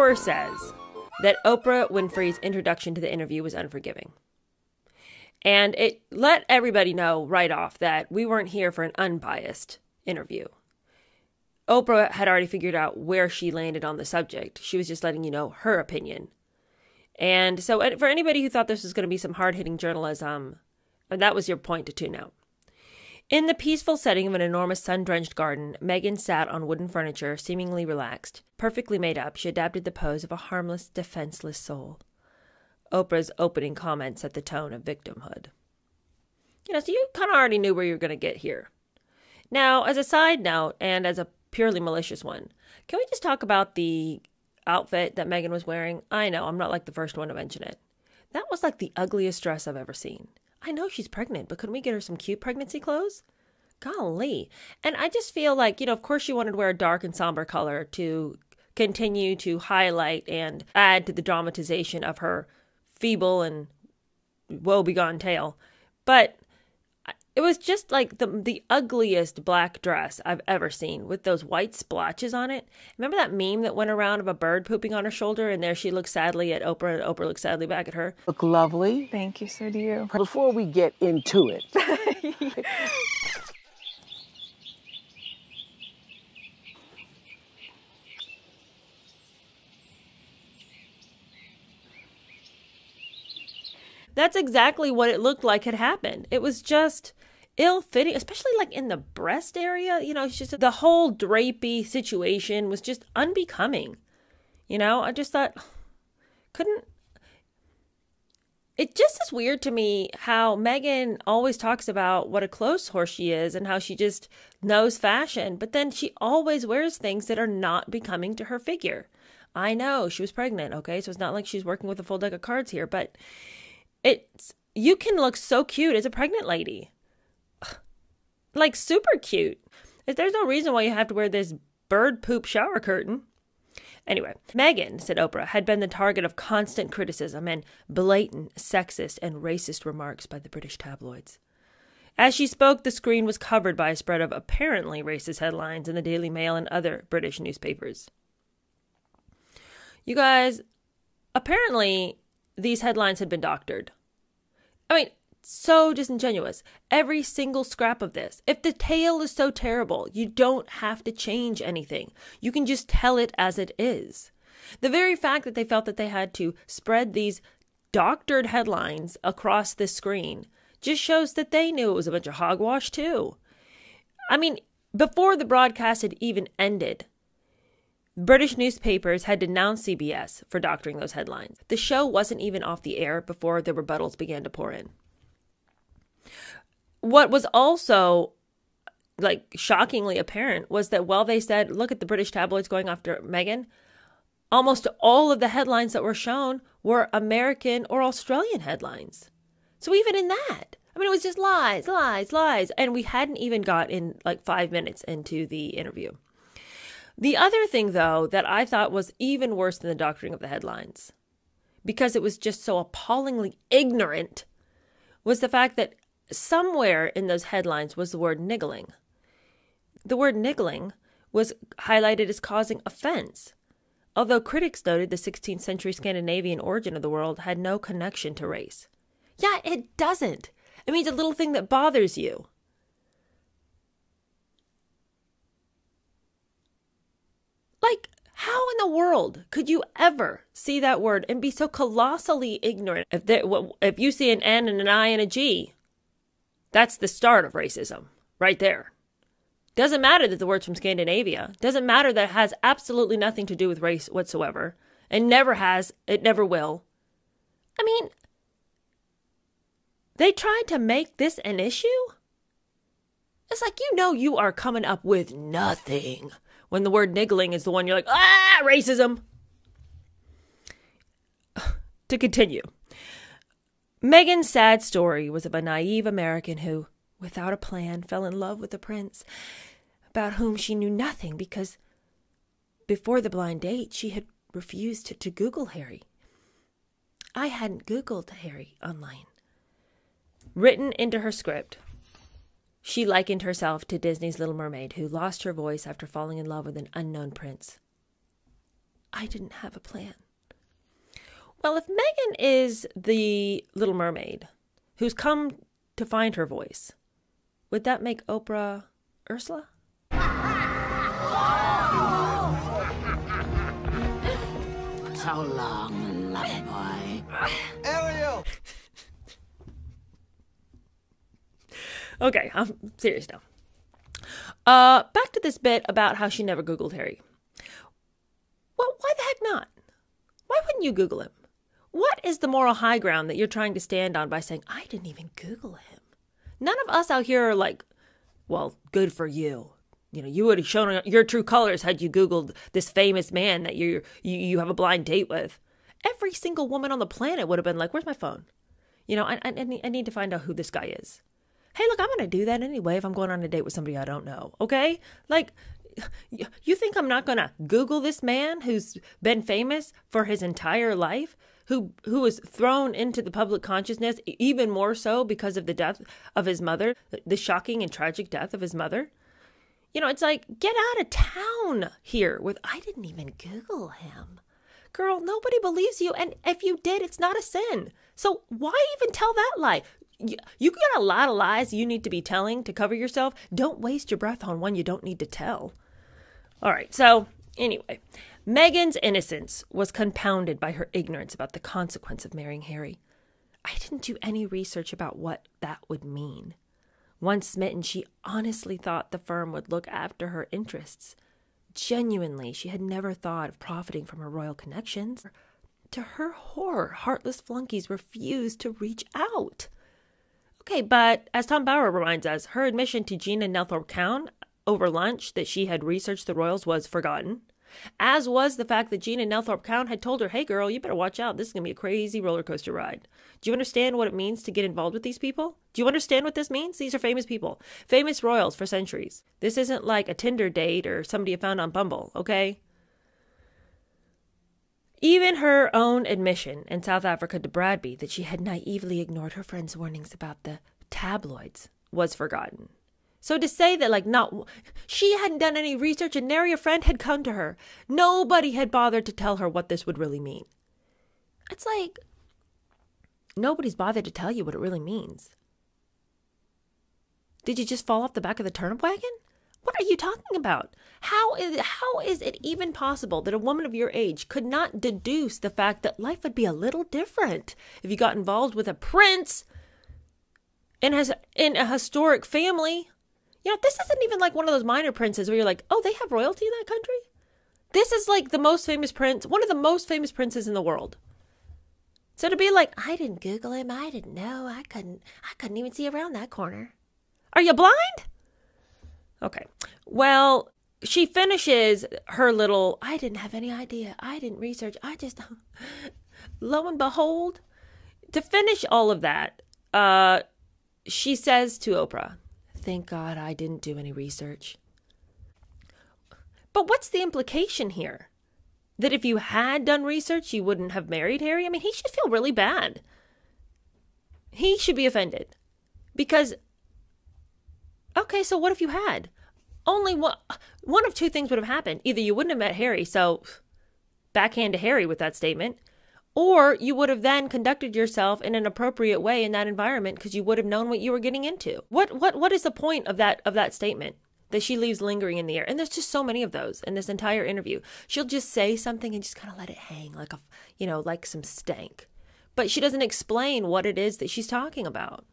Oprah says that Oprah Winfrey's introduction to the interview was unforgiving. And it let everybody know right off that we weren't here for an unbiased interview. Oprah had already figured out where she landed on the subject. She was just letting you know her opinion. And so for anybody who thought this was going to be some hard-hitting journalism, that was your point to tune out. In the peaceful setting of an enormous sun-drenched garden, Meghan sat on wooden furniture, seemingly relaxed. Perfectly made up, she adapted the pose of a harmless, defenseless soul. Oprah's opening comment set the tone of victimhood. So you kind of already knew where you were going to get here. Now, as a side note, and as a purely malicious one, can we just talk about the outfit that Meghan was wearing? I know, I'm not like the first one to mention it. That was like the ugliest dress I've ever seen. I know she's pregnant, but couldn't we get her some cute pregnancy clothes? Golly. And I just feel like, of course she wanted to wear a dark and somber color to continue to highlight and add to the dramatization of her feeble and woe-begone tale. But it was just like the ugliest black dress I've ever seen with those white splotches on it. Remember that meme that went around of a bird pooping on her shoulder and there she looks sadly at Oprah and Oprah looks sadly back at her? Look lovely. Thank you, so do you. Before we get into it. That's exactly what it looked like had happened. It was just ill-fitting, especially like in the breast area. It's just the whole drapey situation was just unbecoming. I just thought, it just is weird to me how Meghan always talks about what a clothes horse she is and how she just knows fashion, but then she always wears things that are not becoming to her figure. I know she was pregnant, okay? So it's not like she's working with a full deck of cards here, but you can look so cute as a pregnant lady. Like super cute. There's no reason why you have to wear this bird poop shower curtain. Anyway, Meghan, said Oprah, had been the target of constant criticism and blatant sexist and racist remarks by the British tabloids. As she spoke, the screen was covered by a spread of apparently racist headlines in the Daily Mail and other British newspapers. You guys, apparently these headlines had been doctored. So disingenuous. Every single scrap of this. If the tale is so terrible, you don't have to change anything. You can just tell it as it is. The very fact that they felt that they had to spread these doctored headlines across the screen just shows that they knew it was a bunch of hogwash too. Before the broadcast had even ended, British newspapers had denounced CBS for doctoring those headlines. The show wasn't even off the air before the rebuttals began to pour in. What was also shockingly apparent was that while they said, look at the British tabloids going after Meghan, almost all of the headlines that were shown were American or Australian headlines. So even in that, it was just lies, lies, lies. And we hadn't even got in 5 minutes into the interview. The other thing, though, that I thought was even worse than the doctoring of the headlines, because it was just so appallingly ignorant, was the fact that somewhere in those headlines was the word niggling. The word niggling was highlighted as causing offense, although critics noted the 16th century Scandinavian origin of the word had no connection to race. Yeah, it doesn't. It means a little thing that bothers you. How in the world could you ever see that word and be so colossally ignorant? If you see an N and an I and a G, that's the start of racism right there. Doesn't matter that the word's from Scandinavia. Doesn't matter that it has absolutely nothing to do with race whatsoever. And never has. It never will. They tried to make this an issue? It's like, you are coming up with nothing when the word niggling is the one you're like, racism. To continue. Meghan's sad story was of a naive American who, without a plan, fell in love with a prince about whom she knew nothing because before the blind date, she had refused to Google Harry. I hadn't Googled Harry online. Written into her script, she likened herself to Disney's Little Mermaid, who lost her voice after falling in love with an unknown prince. I didn't have a plan. Well, if Meghan is the Little Mermaid who's come to find her voice, would that make Oprah Ursula? So long, lover boy. Ariel! Okay, I'm serious now. Back to this bit about how she never Googled Harry. Well, why the heck not? Why wouldn't you Google him? What is the moral high ground that you're trying to stand on by saying, I didn't even Google him? None of us out here are like, well, good for you. You know, you would have shown your true colors had you Googled this famous man that you have a blind date with. Every single woman on the planet would have been like, where's my phone? You know, I need to find out who this guy is. Hey, look, I'm going to do that anyway if I'm going on a date with somebody I don't know, okay? Like, you think I'm not going to Google this man who's been famous for his entire life, who was thrown into the public consciousness even more so because of the death of his mother, the shocking and tragic death of his mother? You know, it's like, get out of town here with, I didn't even Google him. Girl, nobody believes you. And if you did, it's not a sin. So why even tell that lie? You got a lot of lies you need to be telling to cover yourself. Don't waste your breath on one you don't need to tell. All right. So anyway, Meghan's innocence was compounded by her ignorance about the consequence of marrying Harry. I didn't do any research about what that would mean. Once smitten, she honestly thought the firm would look after her interests. Genuinely, she had never thought of profiting from her royal connections. To her horror, heartless flunkies refused to reach out. Okay, but as Tom Bauer reminds us, her admission to Gina Nelthorpe-Cowan over lunch that she had researched the royals was forgotten, as was the fact that Gina Nelthorpe-Cowan had told her, hey girl, you better watch out. This is going to be a crazy roller coaster ride. Do you understand what it means to get involved with these people? Do you understand what this means? These are famous people, famous royals for centuries. This isn't like a Tinder date or somebody you found on Bumble, okay? Even her own admission in South Africa to Bradby that she had naively ignored her friend's warnings about the tabloids was forgotten. So to say that, like, she hadn't done any research and nary a friend had come to her. Nobody had bothered to tell her what this would really mean. It's like, nobody's bothered to tell you what it really means. Did you just fall off the back of the turnip wagon? What are you talking about? How is it even possible that a woman of your age could not deduce the fact that life would be a little different if you got involved with a prince in a historic family? You know, this isn't even like one of those minor princes where you're like, oh, they have royalty in that country? This is like the most famous prince, one of the most famous princes in the world. So to be like, I didn't Google him, I didn't know, I couldn't even see around that corner. Are you blind? Okay. Well, she finishes her little, I didn't have any idea, I didn't research, I just, lo and behold, to finish all of that, she says to Oprah, thank God I didn't do any research. But what's the implication here? That if you had done research, you wouldn't have married Harry? I mean, he should feel really bad. He should be offended. Because, okay, so what if you had? Only one of two things would have happened. Either you wouldn't have met Harry, so backhand to Harry with that statement, or you would have then conducted yourself in an appropriate way in that environment because you would have known what you were getting into. What is the point of that statement that she leaves lingering in the air? And there's just so many of those in this entire interview. She'll just say something and just kind of let it hang like like some stank. But she doesn't explain what it is that she's talking about.